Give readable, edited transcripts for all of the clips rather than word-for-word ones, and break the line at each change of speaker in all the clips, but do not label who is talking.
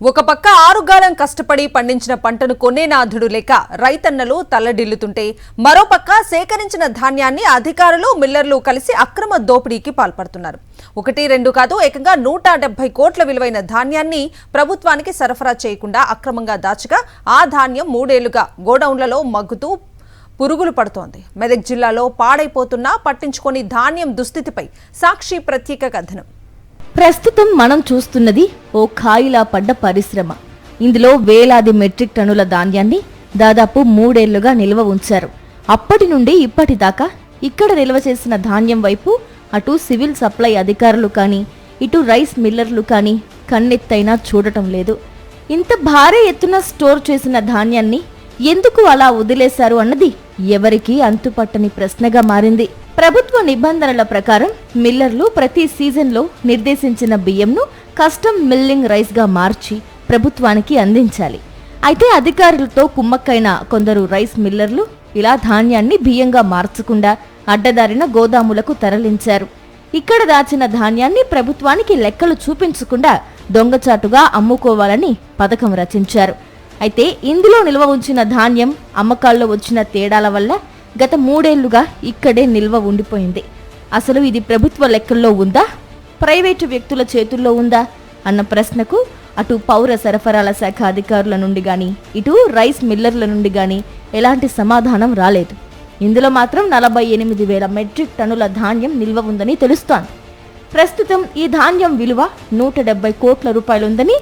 ఒక పక్క ఆరుగాలం కష్టపడి పండించిన పంటను కొనేనాథుడు లేక రైతన్నలు తల్లడిల్లుతుంటే మరోపక్క సేకరించిన ధాన్యాన్ని అధికారులు మిల్లర్లు కలిసి అక్రమ దోపిడీకి పాల్పడుతున్నారు. ఒకటి రెండు కాదు, ఏకంగా 170 కోట్ల విలువైన ధాన్యాన్ని ప్రభుత్వానికి సరఫరా చేయకుండా అక్రమంగా దాచగా ఆ ధాన్యం 3 ఏళ్లుగా గోడౌన్లలో మగ్గుతూ పురుగులు పడుతోంది. మెదక్ జిల్లాలో పాడైపోతున్నా పట్టించుకొని ధాన్యం దుస్థితిపై సాక్షి ప్రత్యేక కథనం.
ప్రస్తుతం మనం చూస్తున్నది ఓ ఖాయిలా పడ్డ పరిశ్రమ. ఇందులో వేలాది మెట్రిక్ టన్నుల ధాన్యాన్ని దాదాపు 3 ఏళ్లుగా నిల్వ ఉంచారు. అప్పటి నుండి ఇప్పటిదాకా ఇక్కడ నిల్వ చేసిన ధాన్యం వైపు అటు సివిల్ సప్లై అధికారులు కానీ ఇటు రైస్ మిల్లర్లు కానీ కన్నెత్తైనా చూడటం లేదు. ఇంత భారీ ఎత్తున స్టోర్ చేసిన ధాన్యాన్ని ఎందుకు అలా వదిలేశారు అన్నది ఎవరికీ అంతుపట్టని ప్రశ్నగా మారింది. ప్రభుత్వ నిబంధనల ప్రకారం మిల్లర్లు ప్రతి సీజన్లో నిర్దేశించిన బియ్యంను కస్టమ్ మిల్లింగ్ రైస్గా మార్చి ప్రభుత్వానికి అందించాలి. అయితే అధికారులతో కుమ్మక్కైన కొందరు రైస్ మిల్లర్లు ఇలా ధాన్యాన్ని బియ్యంగా మార్చకుండా అడ్డదారిన గోదాములకు తరలించారు. ఇక్కడ దాచిన ధాన్యాన్ని ప్రభుత్వానికి లెక్కలు చూపించకుండా దొంగచాటుగా అమ్ముకోవాలని పథకం రచించారు. అయితే ఇందులో నిల్వ ఉంచిన ధాన్యం అమ్మకాల్లో వచ్చిన తేడాల వల్ల గత 3 ఏళ్లుగా ఇక్కడే నిల్వ ఉండిపోయింది. అసలు ఇది ప్రభుత్వ లెక్కల్లో ఉందా, ప్రైవేటు వ్యక్తుల చేతుల్లో ఉందా అన్న ప్రశ్నకు అటు పౌర సరఫరాల శాఖ అధికారుల నుండి గాని ఇటు రైస్ మిల్లర్ల నుండి గాని ఎలాంటి సమాధానం రాలేదు. ఇందులో మాత్రం 48,000 మెట్రిక్ టన్నుల ధాన్యం నిల్వ ఉందని తెలుస్తోంది. ప్రస్తుతం ఈ ధాన్యం విలువ 170 కోట్ల రూపాయలుందని,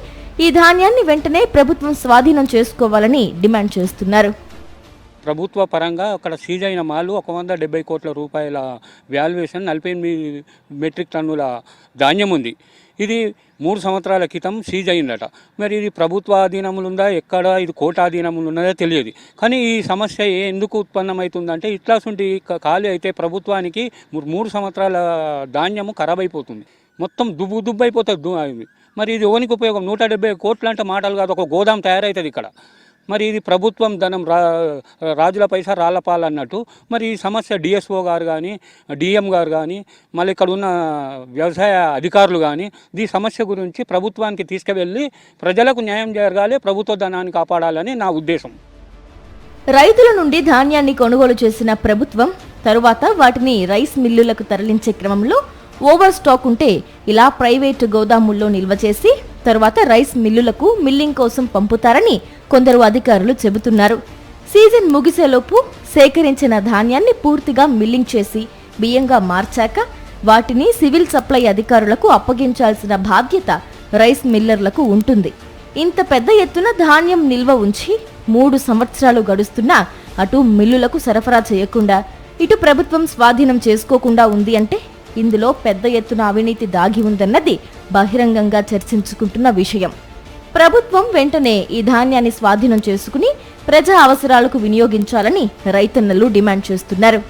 ఈ ధాన్యాన్ని వెంటనే ప్రభుత్వం స్వాధీనం చేసుకోవాలని డిమాండ్ చేస్తున్నారు.
ప్రభుత్వ పరంగా అక్కడ సీజ్ అయిన మాలు 170 కోట్ల రూపాయల వాల్యుయేషన్ 48 మెట్రిక్ టన్నుల ధాన్యం ఉంది. ఇది 3 సంవత్సరాల క్రితం సీజ్ అయిందట. మరి ఇది ప్రభుత్వ ఆధీనములు ఉందా, ఎక్కడ ఇది కోర్టు ఆధీనములు ఉన్నదో తెలియదు. కానీ ఈ సమస్య ఎందుకు ఉత్పన్నమవుతుందంటే ఇట్లాంటి ఖాళీ అయితే ప్రభుత్వానికి 3 సంవత్సరాల ధాన్యము ఖరాబ్ అయిపోతుంది, మొత్తం దుబ్బు అయిపోతుంది. మరి ఇది ఓనికి ఉపయోగం? 170 కోట్లు అంటే మాటలు కాదు, ఒక గోదాం తయారవుతుంది ఇక్కడ. మరి ఇది ప్రభుత్వం ధనం రాజుల పైసా రాళ్ళపాలు అన్నట్టు. మరి ఈ సమస్య డిఎస్ఓ గారు కానీ డిఎం గారు కానీ మళ్ళీ ఇక్కడ ఉన్న వ్యవసాయ అధికారులు కానీ ఈ సమస్య గురించి ప్రభుత్వానికి తీసుకువెళ్ళి ప్రజలకు న్యాయం జరగాలి, ప్రభుత్వ ధనాన్ని కాపాడాలని నా ఉద్దేశం.
రైతుల నుండి ధాన్యాన్ని కొనుగోలు చేసిన ప్రభుత్వం తరువాత వాటిని రైస్ మిల్లులకు తరలించే క్రమంలో ఓవర్ స్టాక్ ఉంటే ఇలా ప్రైవేటు గోదాముల్లో నిల్వ చేసి తరువాత రైస్ మిల్లులకు మిల్లింగ్ కోసం పంపుతారని కొందరు అధికారులు చెబుతున్నారు. సీజన్ ముగిసేలోపు సేకరించిన ధాన్యాన్ని పూర్తిగా మిల్లింగ్ చేసి బియ్యంగా మార్చాక వాటిని సివిల్ సప్లై అధికారులకు అప్పగించాల్సిన బాధ్యత రైస్ మిల్లర్లకు ఉంటుంది. ఇంత పెద్ద ఎత్తున ధాన్యం నిల్వ ఉంచి 3 సంవత్సరాలు గడుస్తున్నా అటు మిల్లులకు సరఫరా చేయకుండా ఇటు ప్రభుత్వం స్వాధీనం చేసుకోకుండా ఉంది అంటే ఇందులో పెద్ద ఎత్తున అవినీతి దాగి ఉందన్నది బహిరంగంగా చర్చించుకుంటున్న విషయం. ప్రభుత్వం వెంటనే ఈ ధాన్యాన్ని స్వాధీనం చేసుకుని ప్రజా అవసరాలకు వినియోగించాలని రైతన్నలు డిమాండ్ చేస్తున్నారు.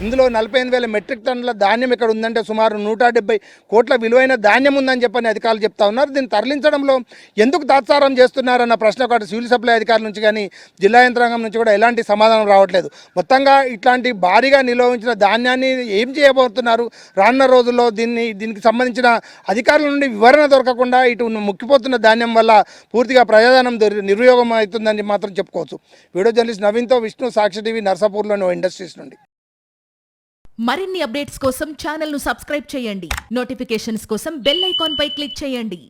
ఇందులో 48,000 మెట్రిక్ టన్నుల ధాన్యం ఇక్కడ ఉందంటే సుమారు 170 కోట్ల విలువైన ధాన్యం ఉందని చెప్పని అధికారులు చెప్తా ఉన్నారు. దీన్ని తరలించడంలో ఎందుకు తాత్సారం చేస్తున్నారన్న ప్రశ్న ఒకటి సివిల్ సప్లై అధికారుల నుంచి కానీ జిల్లా యంత్రాంగం నుంచి కూడా ఎలాంటి సమాధానం రావట్లేదు. మొత్తంగా ఇట్లాంటి భారీగా నిల్వ ఉంచిన ధాన్యాన్ని ఏం చేయబోతున్నారు? రానున్న రోజుల్లో దీనికి సంబంధించిన అధికారుల నుండి వివరణ దొరకకుండా ఇటు ముక్కిపోతున్న ధాన్యం వల్ల పూర్తిగా ప్రజాధనం నిర్వియోగం అవుతుందని మాత్రం చెప్పుకోవచ్చు. వీడియో జర్నలిస్ట్ నవీన్తో విష్ణు, సాక్షి టీవీ, నర్సాపూర్లోని ఇండస్ట్రీస్ నుండి.
మరిన్ని అప్డేట్స్ కోసం ఛానల్ ను సబ్స్క్రైబ్ చేయండి. నోటిఫికేషన్స్ కోసం బెల్ ఐకాన్ పై క్లిక్ చేయండి.